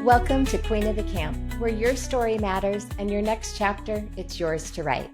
Welcome to Queen of the Camp, where your story matters and your next chapter, it's yours to write.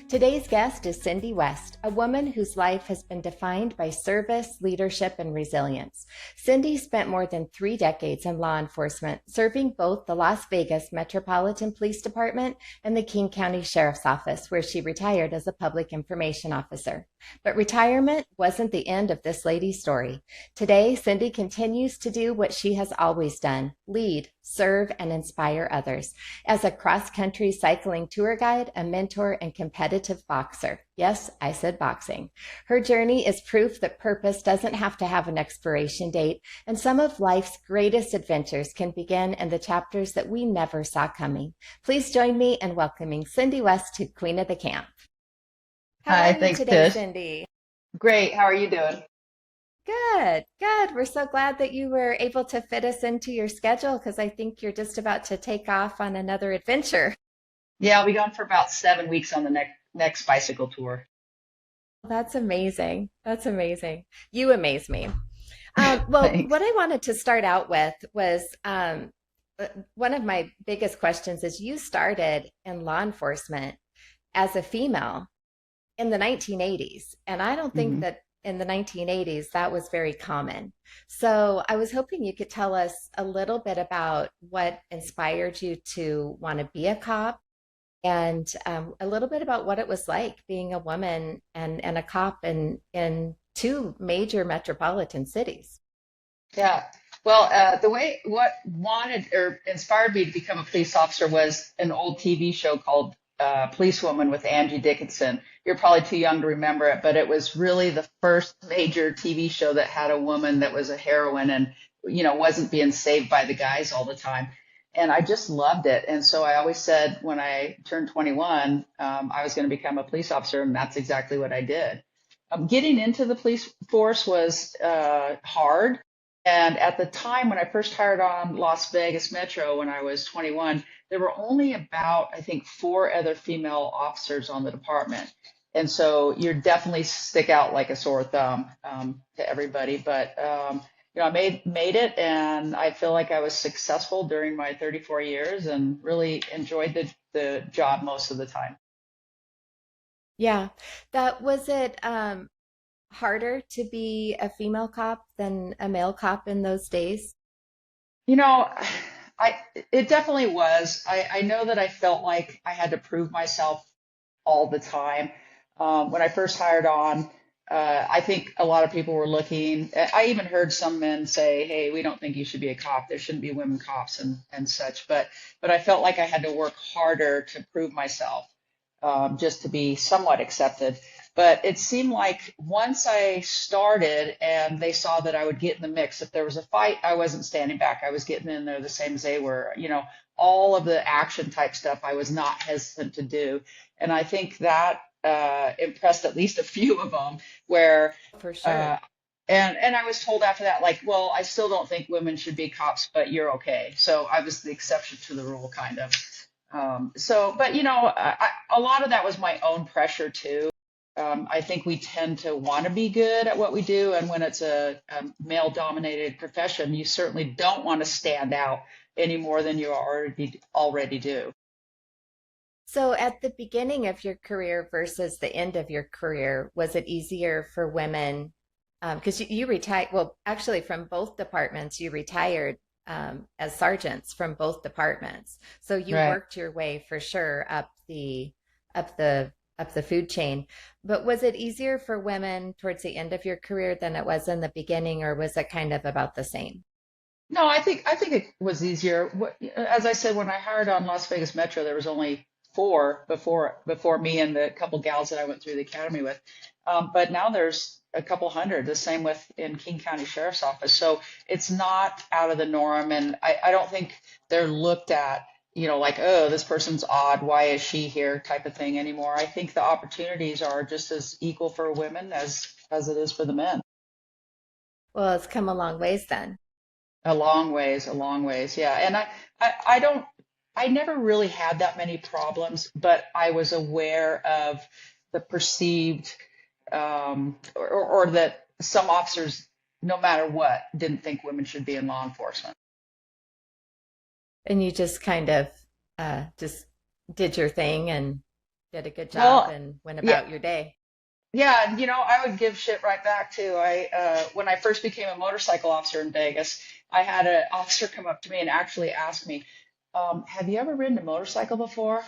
Today's guest is Cindi West, a woman whose life has been defined by service, leadership, and resilience. Cindi spent more than 3 decades in law enforcement, serving both the Las Vegas Metropolitan Police Department and the King County Sheriff's Office, where she retired as a public information officer. But retirement wasn't the end of this lady's story. Today, Cindi continues to do what she has always done: lead, serve, and inspire others. As a cross-country cycling tour guide, a mentor, and competitive boxer. Yes, I said boxing. Her journey is proof that purpose doesn't have to have an expiration date, and some of life's greatest adventures can begin in the chapters that we never saw coming. Please join me in welcoming Cindi West to Queen of the Camp. How are Hi, you thanks, today, Tish. Cindi? Great. How are you doing? Good, good. We're so glad that you were able to fit us into your schedule because I think you're just about to take off on another adventure. Yeah, I'll be gone for about 7 weeks on the next bicycle tour. That's amazing. That's amazing. You amaze me. Well, Thanks. what I wanted to start out with was one of my biggest questions is you started in law enforcement as a female in the 1980s. And I don't think hmm that in the 1980s that was very common. So I was hoping you could tell us a little bit about what inspired you to want to be a cop and a little bit about what it was like being a woman and a cop in two major metropolitan cities. Yeah. Well, what wanted or inspired me to become a police officer was an old TV show called Policewoman with Angie Dickinson. You're probably too young to remember it, but it was really the first major TV show that had a woman that was a heroine and, wasn't being saved by the guys all the time. And I just loved it. And so I always said when I turned 21, I was going to become a police officer, and that's exactly what I did. Getting into the police force was hard. And at the time when I first hired on Las Vegas Metro when I was 21, there were only about, I think, 4 other female officers on the department. And so you're definitely stick out like a sore thumb to everybody. But I made it, and I feel like I was successful during my 34 years and really enjoyed the job most of the time. Yeah, that was it. Harder to be a female cop than a male cop in those days? You know, I it definitely was. I know that I felt like I had to prove myself all the time. When I first hired on, I think a lot of people were looking. I even heard some men say, "Hey, we don't think you should be a cop. There shouldn't be women cops and such." But I felt like I had to work harder to prove myself, just to be somewhat accepted. But it seemed like once I started and they saw that I would get in the mix, if there was a fight, I wasn't standing back. I was getting in there the same as they were. All of the action type stuff I was not hesitant to do. And I think that impressed at least a few of them where For sure. uh, and I was told after that, like, well, I still don't think women should be cops, but you're okay. So I was the exception to the rule, kind of. But a lot of that was my own pressure too. I think we tend to want to be good at what we do, and when it's a male-dominated profession, you certainly don't want to stand out any more than you already do. So at the beginning of your career versus the end of your career, was it easier for women? Because you retired, well, actually from both departments, you retired as sergeants from both departments. So you Right. worked your way for sure up the up the food chain. But was it easier for women towards the end of your career than it was in the beginning, or was it kind of about the same? No, I think it was easier. As I said, when I hired on Las Vegas Metro, there was only 4 before me and the couple gals that I went through the academy with. But now there's a couple hundred. The same with in King County Sheriff's Office. So it's not out of the norm, and I don't think they're looked at, like, oh, this person's odd. Why is she here? Type of thing anymore. I think the opportunities are just as equal for women as it is for the men. Well, it's come a long ways then. A long ways, yeah. And I don't, I never really had that many problems, but I was aware of the perceived, or that some officers, no matter what, didn't think women should be in law enforcement. And you just kind of just did your thing and did a good job Well, and went yeah, about your day. yeah, I would give shit right back too. When I first became a motorcycle officer in Vegas, I had an officer come up to me and actually ask me, "Have you ever ridden a motorcycle before?"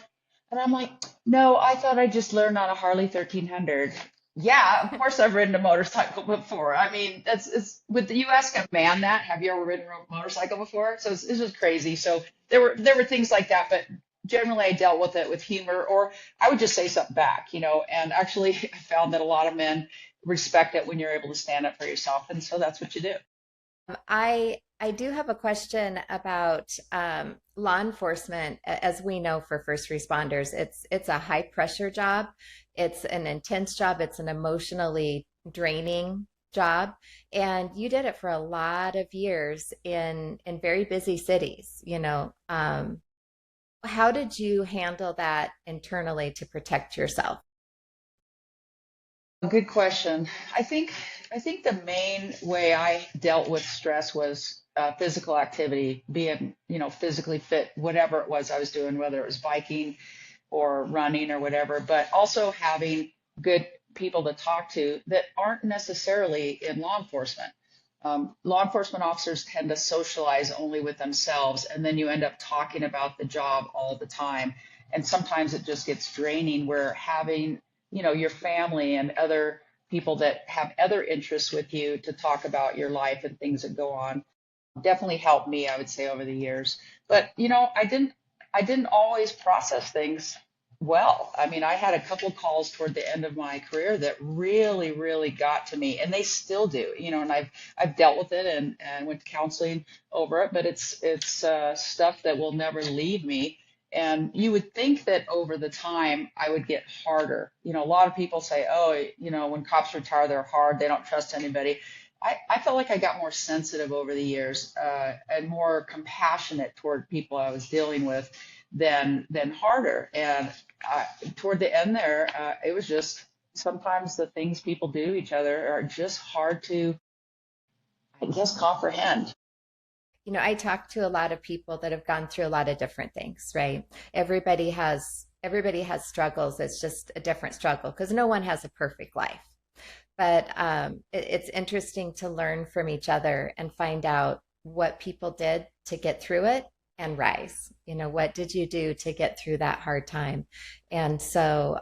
And I'm like, "No, I thought I just learned on a Harley 1300." Yeah, of course I've ridden a motorcycle before. I mean, it's with you ask a man that, have you ever ridden a motorcycle before? So it's just crazy. So there were things like that, but generally I dealt with it with humor, or I would just say something back, and actually I found that a lot of men respect it when you're able to stand up for yourself. And so that's what you do. I do have a question about law enforcement. As we know, for first responders, it's a high pressure job. It's an intense job. It's an emotionally draining job, and you did it for a lot of years in very busy cities. How did you handle that internally to protect yourself? Good question. I think I think the main way I dealt with stress was physical activity, being, physically fit, whatever it was I was doing, whether it was biking or running or whatever, but also having good people to talk to that aren't necessarily in law enforcement. Law enforcement officers tend to socialize only with themselves, and then you end up talking about the job all the time. And sometimes it just gets draining where having, your family and other people that have other interests with you to talk about your life and things that go on definitely helped me, I would say, over the years. But I didn't always process things well. I mean, I had a couple of calls toward the end of my career that really, really got to me, and they still do. And I've dealt with it and went to counseling over it, but it's stuff that will never leave me. And you would think that over the time I would get harder. A lot of people say, oh, when cops retire, they're hard, they don't trust anybody. I felt like I got more sensitive over the years, and more compassionate toward people I was dealing with than harder. And toward the end there, it was just sometimes the things people do to each other are just hard to, I guess, comprehend. I talk to a lot of people that have gone through a lot of different things, right? Everybody has struggles. It's just a different struggle because no one has a perfect life. But it's interesting to learn from each other and find out what people did to get through it and rise. What did you do to get through that hard time? And so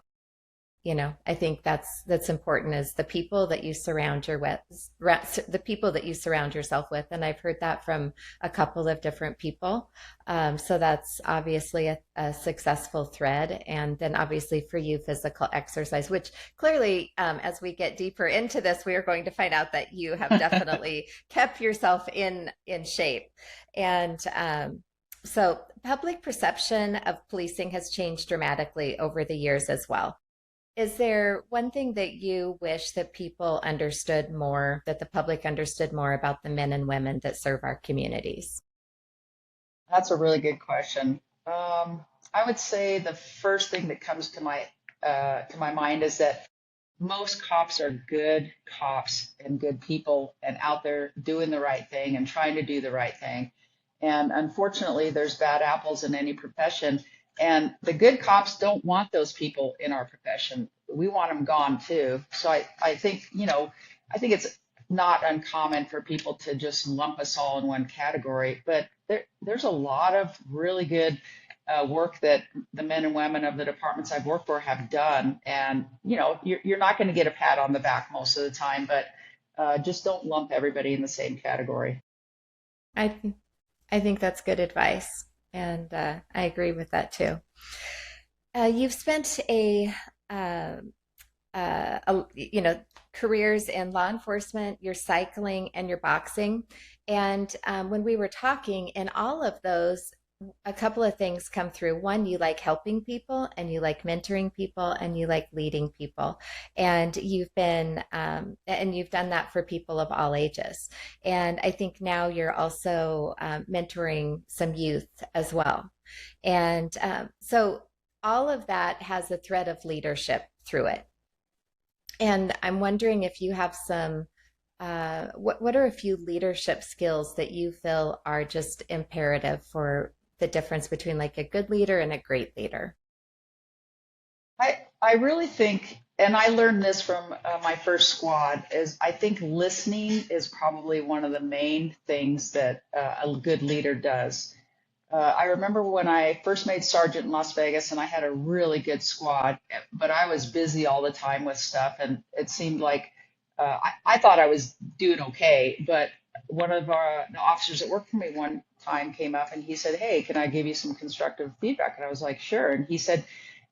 I think that's important, is the people that you surround your with the people that you surround yourself with. And I've heard that from a couple of different people. So that's obviously a successful thread. And then obviously for you, physical exercise, which clearly, as we get deeper into this, we are going to find out that you have definitely kept yourself in shape. And so public perception of policing has changed dramatically over the years as well. Is there one thing that you wish that people understood more, that the public understood more about the men and women that serve our communities? That's a really good question. I would say the first thing that comes to my mind is that most cops are good cops and good people and out there doing the right thing and trying to do the right thing. And unfortunately, there's bad apples in any profession. And the good cops don't want those people in our profession. We want them gone too. So I think, I think it's not uncommon for people to just lump us all in one category. But there's a lot of really good work that the men and women of the departments I've worked for have done. And, you're not going to get a pat on the back most of the time, but just don't lump everybody in the same category. I th- I think that's good advice, and I agree with that too. You've spent uh, careers in law enforcement, your cycling, and your boxing. And when we were talking, in all of those, a couple of things come through. One, you like helping people, and you like mentoring people, and you like leading people. And you've done that for people of all ages. And I think now you're also mentoring some youth as well. And so all of that has a thread of leadership through it. And I'm wondering if you have some, what are a few leadership skills that you feel are just imperative for the difference between like a good leader and a great leader? I really think, and I learned this from my first squad, is I think listening is probably one of the main things that a good leader does. I remember when I first made sergeant in Las Vegas, and I had a really good squad, but I was busy all the time with stuff, and it seemed like I thought I was doing okay. But one of the officers that worked for me one time came up and he said, "Hey, can I give you some constructive feedback?" And I was like, "Sure." And he said,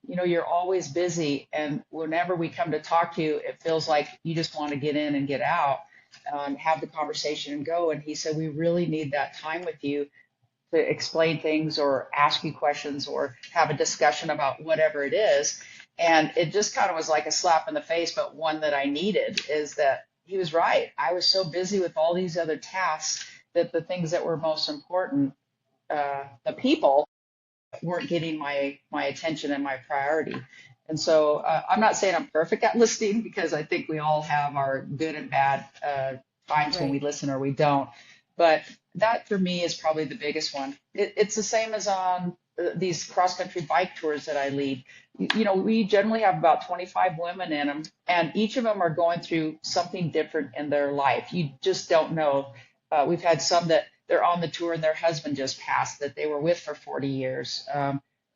"You're always busy, and whenever we come to talk to you, it feels like you just want to get in and get out, have the conversation and go." And he said, "We really need that time with you to explain things or ask you questions or have a discussion about whatever it is." And it just kind of was like a slap in the face, but one that I needed, is that he was right. I was so busy with all these other tasks that the things that were most important, the people, weren't getting my attention and my priority. And so I'm not saying I'm perfect at listening, because I think we all have our good and bad times when we Right. listen or we don't. But that for me is probably the biggest one. It's the same as on these cross country bike tours that I lead. We generally have about 25 women in them, and each of them are going through something different in their life. You just don't know. We've had some that they're on the tour and their husband just passed that they were with for 40 years.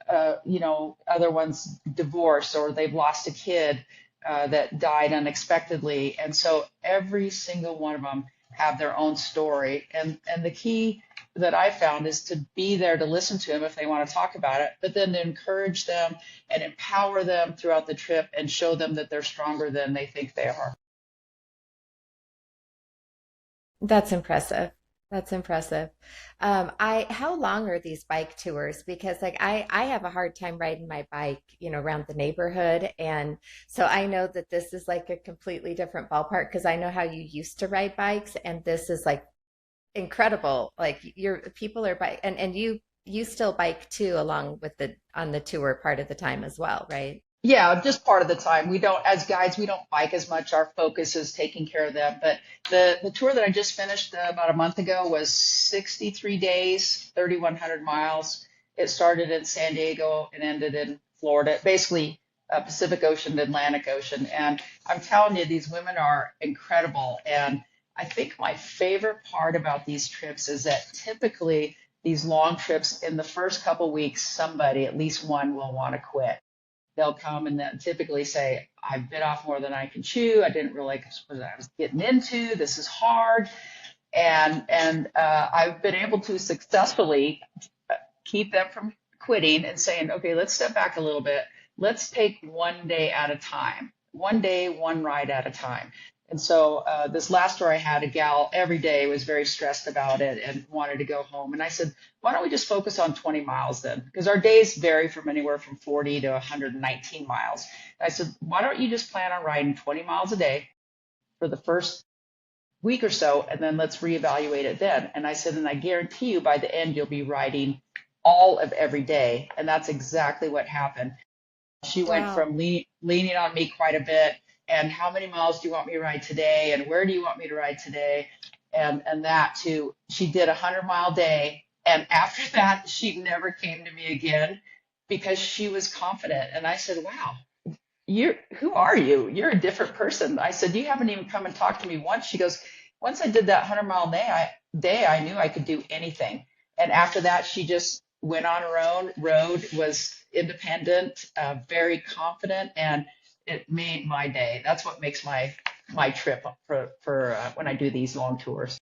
Other ones divorce, or they've lost a kid that died unexpectedly. And so every single one of them have their own story. And the key that I found is to be there to listen to them if they want to talk about it, but then to encourage them and empower them throughout the trip and show them that they're stronger than they think they are. That's impressive. That's impressive. How long are these bike tours? Because like I have a hard time riding my bike, around the neighborhood. And so I know that this is like a completely different ballpark because I know how you used to ride bikes and this is like incredible. Like your people are bike and you still bike too along with the on the tour part of the time as well, right? Yeah, just part of the time. We don't, as guides, we don't bike as much. Our focus is taking care of them. But the tour that I just finished about a month ago was 63 days, 3,100 miles. It started in San Diego and ended in Florida, basically Pacific Ocean to Atlantic Ocean. And I'm telling you, these women are incredible. And I think my favorite part about these trips is that typically these long trips, in the first couple weeks, somebody, at least one, will want to quit. They'll come and then typically say, "I've bit off more than I can chew. I didn't realize what I was getting into. This is hard." And I've been able to successfully keep them from quitting and saying, "Okay, let's step back a little bit. Let's take one day at a time, one day, one ride at a time." And so this last tour I had, a gal every day was very stressed about it and wanted to go home. And I said, "Why don't we just focus on 20 miles then?" Because our days vary from anywhere from 40 to 119 miles. And I said, "Why don't you just plan on riding 20 miles a day for the first week or so, and then let's reevaluate it then." And I said, "And I guarantee you by the end, you'll be riding all of every day." And that's exactly what happened. She went Wow. from leaning on me quite a bit, and "How many miles do you want me to ride today? And where do you want me to ride today?" And that too, she did a 100-mile day. And after that, she never came to me again because she was confident. And I said, "Wow, who are you? You're a different person." I said, "You haven't even come and talked to me once." She goes, "Once I did that 100-mile day, I knew I could do anything." And after that, she just went on her own road, was independent, very confident, and it made my day. That's what makes my trip for when I do these long tours.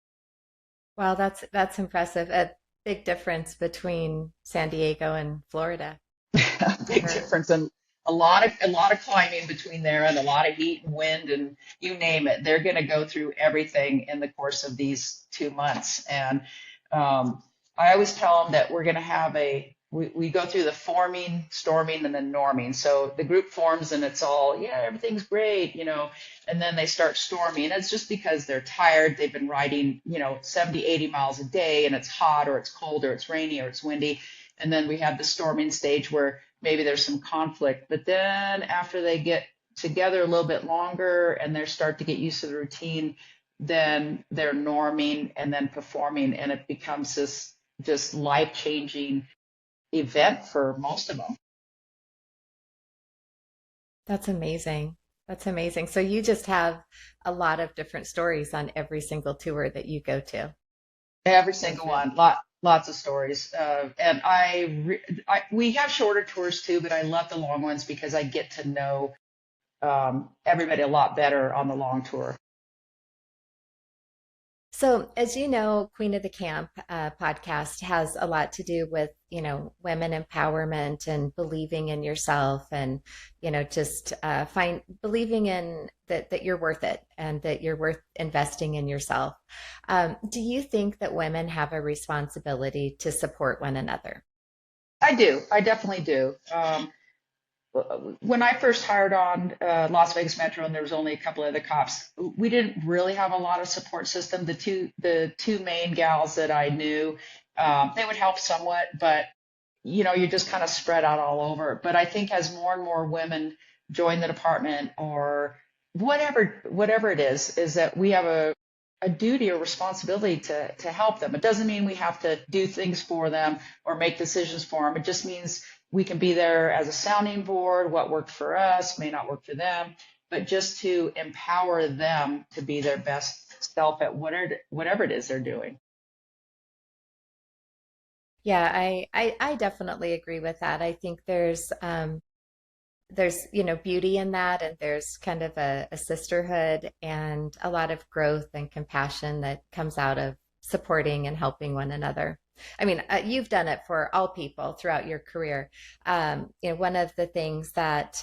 Wow, that's impressive. A big difference between San Diego and Florida, for Big sure. difference, and a lot of climbing between there, and a lot of heat and wind, and you name it. They're going to go through everything in the course of these 2 months. And um, I always tell them that we're going to have we go through the forming, storming, and then norming. So the group forms and it's all, yeah, everything's great, and then they start storming. It's just because they're tired. They've been riding, 70, 80 miles a day, and it's hot or it's cold or it's rainy or it's windy. And then we have the storming stage where maybe there's some conflict. But then after they get together a little bit longer and they start to get used to the routine, then they're norming and then performing, and it becomes this just life changing event for most of them. That's amazing. That's amazing. So you just have a lot of different stories on every single tour that you go to. Every That's single really one, lots of stories. And we have shorter tours too, but I love the long ones because I get to know everybody a lot better on the long tour. So, as you know, Queen of the Camp podcast has a lot to do with, women empowerment and believing in yourself and, just believing in that you're worth it and that you're worth investing in yourself. Do you think that women have a responsibility to support one another? I do. I definitely do. When I first hired on Las Vegas Metro, and there was only a couple of other cops, we didn't really have a lot of support system. The two main gals that I knew, they would help somewhat, but you're just kind of spread out all over. But I think as more and more women join the department or whatever it is that we have a duty or responsibility to help them. It doesn't mean we have to do things for them or make decisions for them. It just means we can be there as a sounding board. What worked for us may not work for them, but just to empower them to be their best self at whatever it is they're doing. Yeah, I definitely agree with that. I think there's beauty in that, and there's kind of a sisterhood and a lot of growth and compassion that comes out of supporting and helping one another. I mean, you've done it for all people throughout your career. One of the things that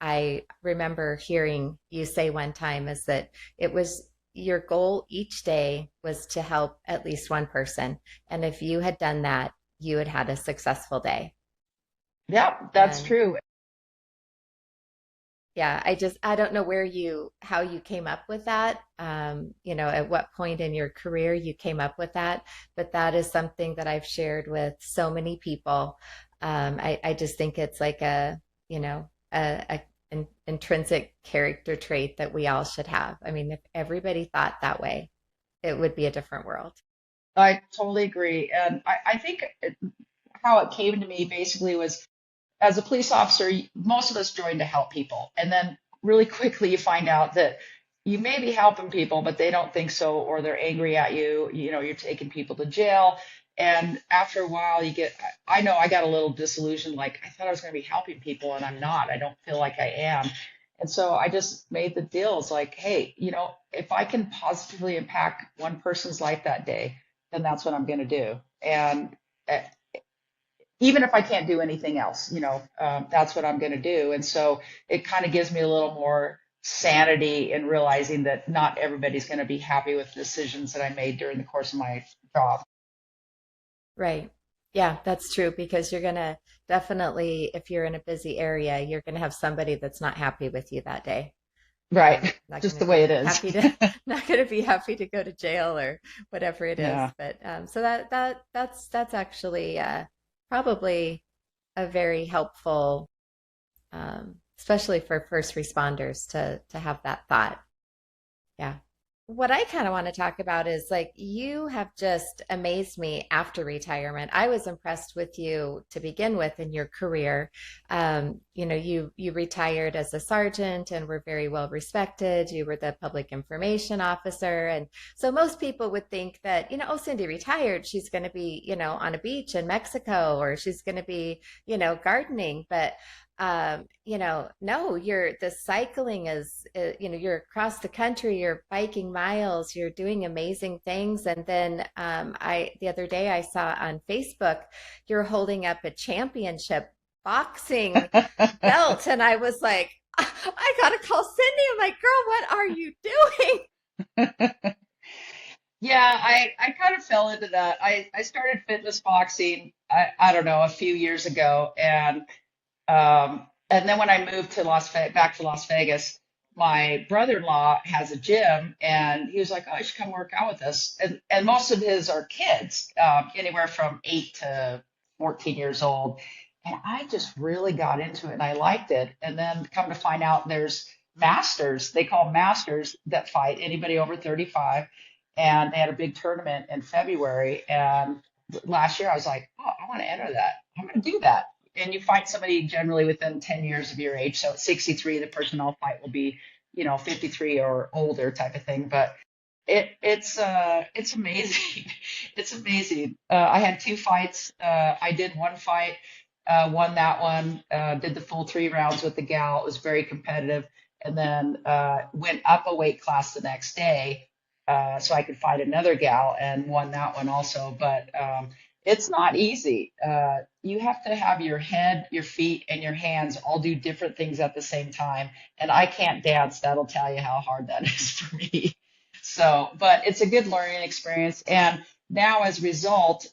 I remember hearing you say one time is that it was your goal each day was to help at least one person, and if you had done that, you had had a successful day. Yeah, that's And true. yeah, I don't know how you came up with that. At what point in your career you came up with that, but that is something that I've shared with so many people. I just think it's like an intrinsic character trait that we all should have. I mean, if everybody thought that way, it would be a different world. I totally agree. And I think how it came to me basically was as a police officer, most of us join to help people. And then really quickly you find out that you may be helping people, but they don't think so, or they're angry at you. You're taking people to jail. And after a while, I know I got a little disillusioned, like I thought I was going to be helping people and I'm not. I don't feel like I am. And so I just made the deals like, hey, if I can positively impact one person's life that day, then that's what I'm going to do. And uh, even if I can't do anything else, that's what I'm going to do. And so it kind of gives me a little more sanity in realizing that not everybody's going to be happy with decisions that I made during the course of my job. Right. Yeah, that's true because you're gonna definitely, if you're in a busy area, you're gonna have somebody that's not happy with you that day. Right. Not Just gonna the way it be is. happy to not gonna be happy to go to jail or whatever it is. Yeah. But so that's actually probably a very helpful, especially for first responders to have that thought. Yeah. What I kind of want to talk about is like you have just amazed me after retirement. I was impressed with you to begin with in your career. You retired as a sergeant and were very well respected. You were the public information officer, and so most people would think that oh, Cindi retired. She's going to be on a beach in Mexico, or she's going to be gardening, but no, the cycling is, you're across the country, you're biking miles, you're doing amazing things. And then the other day I saw on Facebook, you're holding up a championship boxing belt. And I was like, I gotta call Cindi. I'm like, girl, what are you doing? Yeah, I kind of fell into that. I started fitness boxing, I don't know, a few years ago. And then when I moved to back to Las Vegas, my brother-in-law has a gym, and he was like, "Oh, you should come work out with us." And most of his are kids, anywhere from 8 to 14 years old. And I just really got into it, and I liked it. And then come to find out, there's masters. They call masters that fight anybody over 35. And they had a big tournament in February. And last year, I was like, "Oh, I want to enter that. I'm going to do that. And you find somebody generally within 10 years of your age. So at 63, the person I'll fight will be, 53 or older type of thing. But it's amazing. It's amazing. I had two fights. I did one fight, won that one, did the full 3 rounds with the gal. It was very competitive. And then went up a weight class the next day so I could fight another gal and won that one also. But it's not easy. You have to have your head, your feet, and your hands all do different things at the same time. And I can't dance. That'll tell you how hard that is for me. So, but it's a good learning experience. And now, as a result,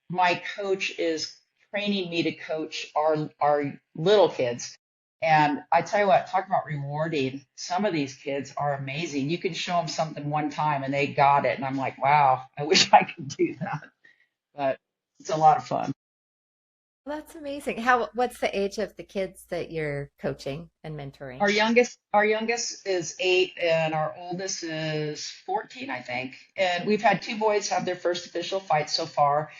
my coach is training me to coach our little kids. And I tell you what, talk about rewarding. Some of these kids are amazing. You can show them something one time and they got it. And I'm like, wow, I wish I could do that. But it's a lot of fun. Well, that's amazing. What's the age of the kids that you're coaching and mentoring? Our youngest is 8 and our oldest is 14, I think. And we've had two boys have their first official fight so far.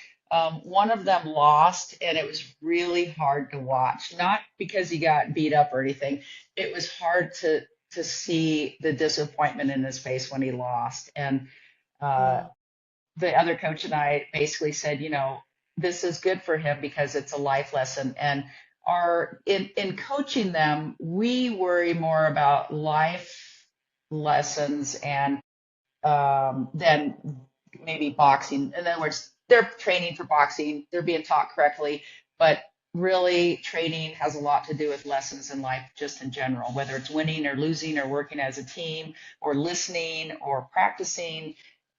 One of them lost, and it was really hard to watch. Not because he got beat up or anything. It was hard to see the disappointment in his face when he lost. And uh, Mm. the other coach and I basically said, this is good for him because it's a life lesson. And in coaching them, we worry more about life lessons and than maybe boxing. In other words, they're training for boxing, they're being taught correctly, but really training has a lot to do with lessons in life just in general, whether it's winning or losing or working as a team or listening or practicing,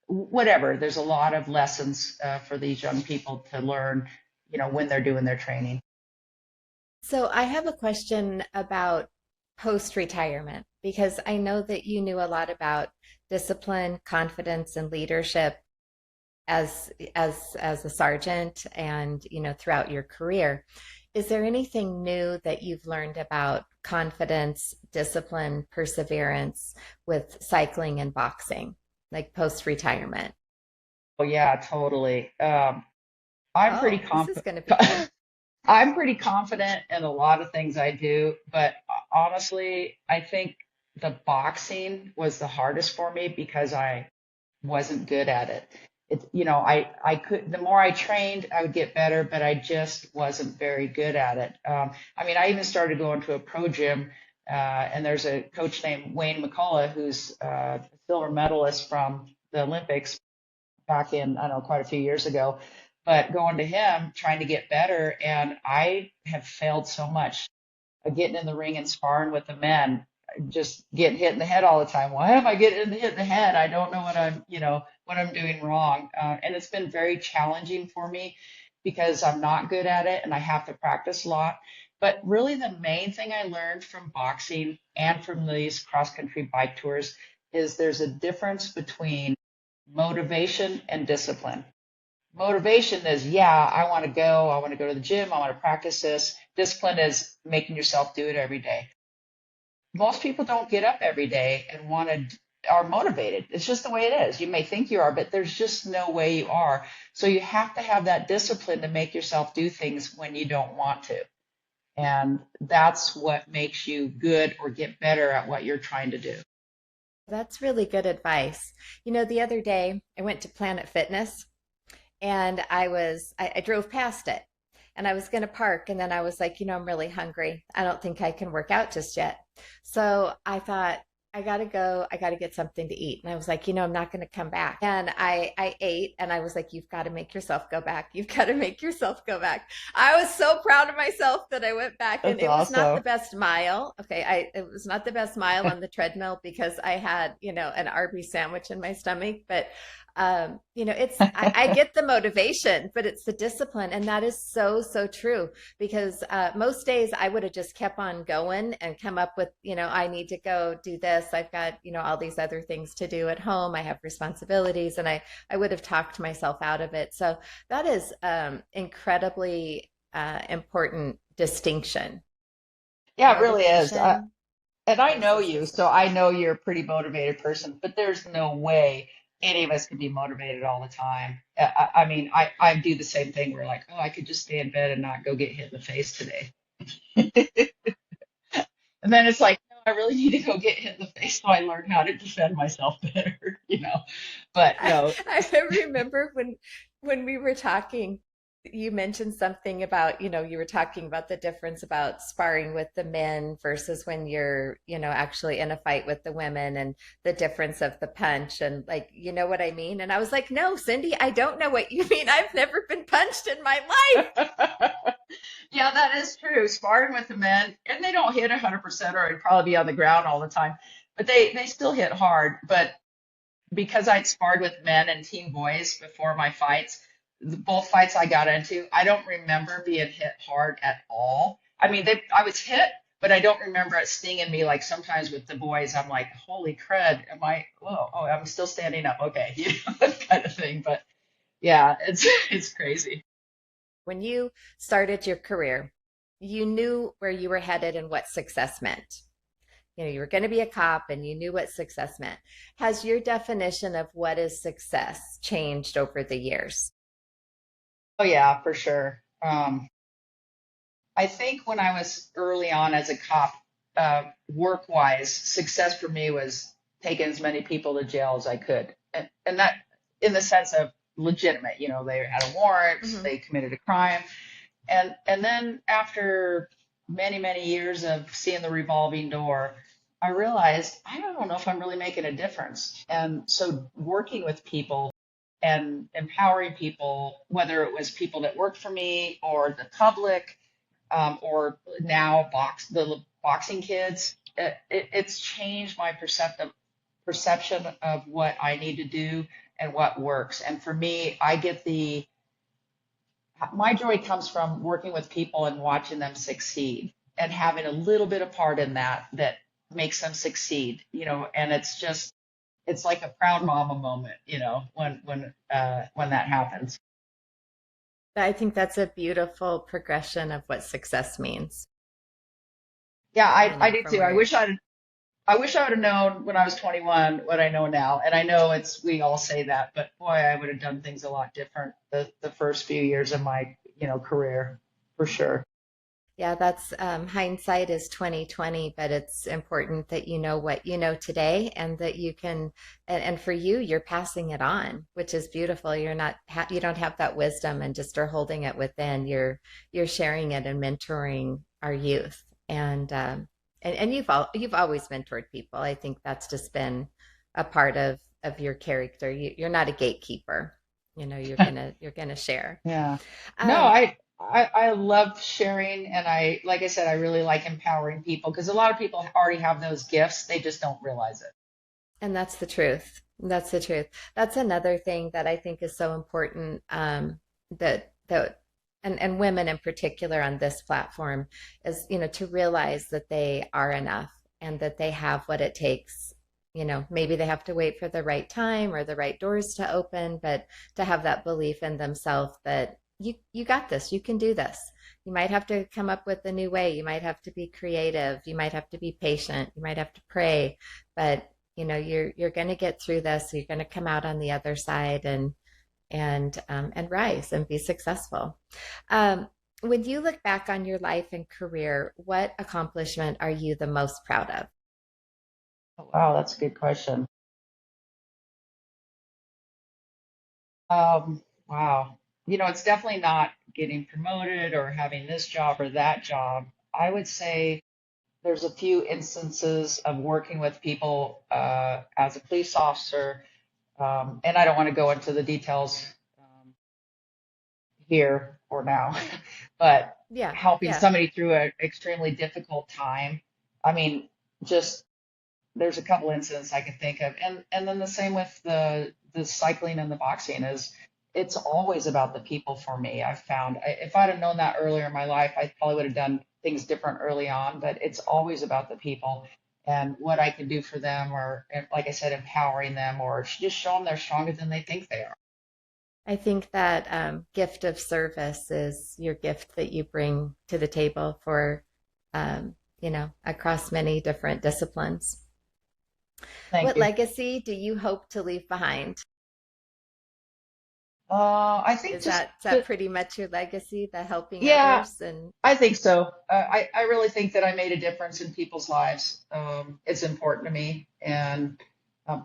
whatever. There's a lot of lessons for these young people to learn, when they're doing their training. So I have a question about post-retirement because I know that you knew a lot about discipline, confidence, and leadership as a sergeant and throughout your career. Is there anything new that you've learned about confidence, discipline, perseverance with cycling and boxing, like post-retirement? Oh yeah, totally. I'm pretty Oh, this is confident. going to be good. I'm pretty confident in a lot of things I do, but honestly, I think the boxing was the hardest for me because I wasn't good at it. I could, the more I trained, I would get better, but I just wasn't very good at it. I mean, I even started going to a pro gym, and there's a coach named Wayne McCullough who's a silver medalist from the Olympics back in, I don't know, quite a few years ago. But going to him, trying to get better, and I have failed so much getting in the ring and sparring with the men, just getting hit in the head all the time. Why am I getting hit in the head? I don't know what I'm doing wrong. And it's been very challenging for me because I'm not good at it and I have to practice a lot. But really, the main thing I learned from boxing and from these cross country bike tours is there's a difference between motivation and discipline. Motivation is, yeah, I want to go to the gym, I want to practice this. Discipline is making yourself do it every day. Most people don't get up every day and are motivated. It's just the way it is. You may think you are, but there's just no way you are. So you have to have that discipline to make yourself do things when you don't want to. And that's what makes you good or get better at what you're trying to do. That's really good advice. The other day I went to Planet Fitness and I drove past it and I was going to park and then I was like, I'm really hungry. I don't think I can work out just yet. So I thought I got to go. I got to get something to eat. And I was like, I'm not going to come back. And I ate and I was like, you've got to make yourself go back. You've got to make yourself go back. I was so proud of myself that I went back and That's it was not the awesome. best mile. Okay. It was not the best mile on the treadmill because I had, an Arby's sandwich in my stomach, but I get the motivation, but it's the discipline. And that is so, so true because most days I would have just kept on going and come up with, I need to go do this. I've got, all these other things to do at home. I have responsibilities and I would have talked myself out of it. So that is incredibly important distinction. Yeah, it really is. Motivation And I know versus you, so discipline. I know you're a pretty motivated person, but there's no way any of us can be motivated all the time. I mean, I do the same thing where like, oh, I could just stay in bed and not go get hit in the face today. And then it's like, no, I really need to go get hit in the face so I learn how to defend myself better, you know. But no, I remember when we were talking, you mentioned something about, you were talking about the difference about sparring with the men versus when you're, actually in a fight with the women and the difference of the punch and like, you know what I mean? And I was like, no, Cindy, I don't know what you mean. I've never been punched in my life. yeah, that is true. Sparring with the men, and they don't hit 100% or I'd probably be on the ground all the time, but they still hit hard. But because I'd sparred with men and teen boys before my fights, both fights I got into, I don't remember being hit hard at all. I mean, I was hit, but I don't remember it stinging me like sometimes with the boys. I'm like, holy crud, am I? Whoa, oh, I'm still standing up. Okay, you know, that kind of thing. But yeah, it's crazy. When you started your career, you knew where you were headed and what success meant. You were going to be a cop and you knew what success meant. Has your definition of what is success changed over the years? Oh yeah, for sure. I think when I was early on as a cop, work-wise, success for me was taking as many people to jail as I could, and that in the sense of legitimate. You know, they had a warrant, Hmm. they committed a crime, and then after many years of seeing the revolving door, I realized I don't know if I'm really making a difference. And so working with people and empowering people, whether it was people that worked for me or the public, or now the boxing kids, it's changed my perception of what I need to do and what works. And for me, my joy comes from working with people and watching them succeed and having a little bit of part in that makes them succeed, you know. And it's like a proud mama moment, you know, when that happens. I think that's a beautiful progression of what success means, Yeah, I do from too. where you're. I wish I would have known when I was 21 what I know now. And I know we all say that, but boy, I would have done things a lot different the first few years of my, you know, career, for sure. Yeah, that's hindsight is 2020, but it's important that you know what you know today and that you can, and for you, you're passing it on, which is beautiful. You're not, you don't have that wisdom and just are holding it within. You're sharing it and mentoring our youth. And you've always mentored people. I think that's just been a part of your character. You're not a gatekeeper. You're gonna share. Yeah. No, Um, I love sharing, and like I said, I really like empowering people because a lot of people already have those gifts. They just don't realize it. And that's the truth. That's the truth. That's another thing that I think is so important, that and women in particular on this platform is, to realize that they are enough and that they have what it takes. Maybe they have to wait for the right time or the right doors to open, but to have that belief in themselves that you got this, you can do this. You might have to come up with a new way. You might have to be creative. You might have to be patient. You might have to pray, but you're going to get through this. You're going to come out on the other side and rise and be successful. When you look back on your life and career, what accomplishment are you the most proud of? Oh, wow, that's a good question. Wow. You know, it's definitely not getting promoted or having this job or that job. I would say there's a few instances of working with people as a police officer, and I don't want to go into the details here or now, but Yeah, helping yeah. somebody through an extremely difficult time. I mean, just there's a couple incidents I can think of, and then the same with the cycling and the boxing is it's always about the people for me. I've found if I'd have known that earlier in my life, I probably would have done things different early on, but it's always about the people and what I can do for them, or like I said, empowering them, or just show them they're stronger than they think they are. I think that gift of service is your gift that you bring to the table for, across many different disciplines. Thank What you. legacy do you hope to leave behind? I think Is that pretty much your legacy, the helping yeah, others? And I think so. I really think that I made a difference in people's lives. It's important to me. And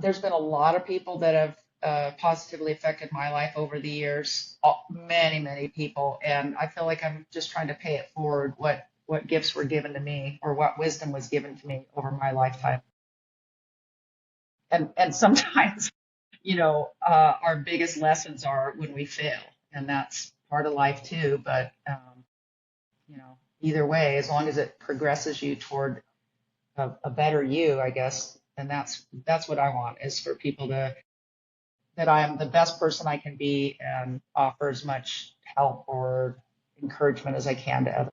there's been a lot of people that have positively affected my life over the years, many, many people. And I feel like I'm just trying to pay it forward what gifts were given to me or what wisdom was given to me over my lifetime. And sometimes, our biggest lessons are when we fail, and that's part of life too. But either way, as long as it progresses you toward a better you, I guess, and that's what I want is for people to that I am the best person I can be and offer as much help or encouragement as I can to others.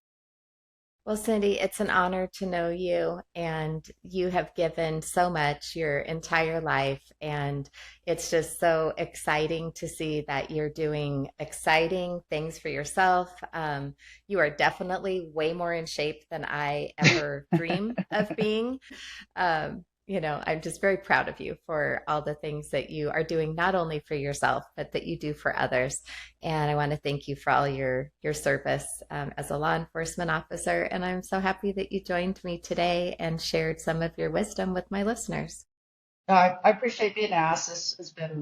well, Cindy, it's an honor to know you, and you have given so much your entire life. And it's just so exciting to see that you're doing exciting things for yourself. You are definitely way more in shape than I ever dream of being. I'm just very proud of you for all the things that you are doing, not only for yourself, but that you do for others. And I want to thank you for all your service as a law enforcement officer. And I'm so happy that you joined me today and shared some of your wisdom with my listeners. I appreciate being asked. This has been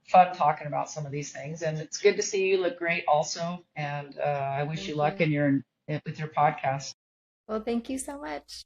fun talking about some of these things, and it's good to see you look great also. And I wish you Thank luck you. in with your podcast. Well, thank you so much.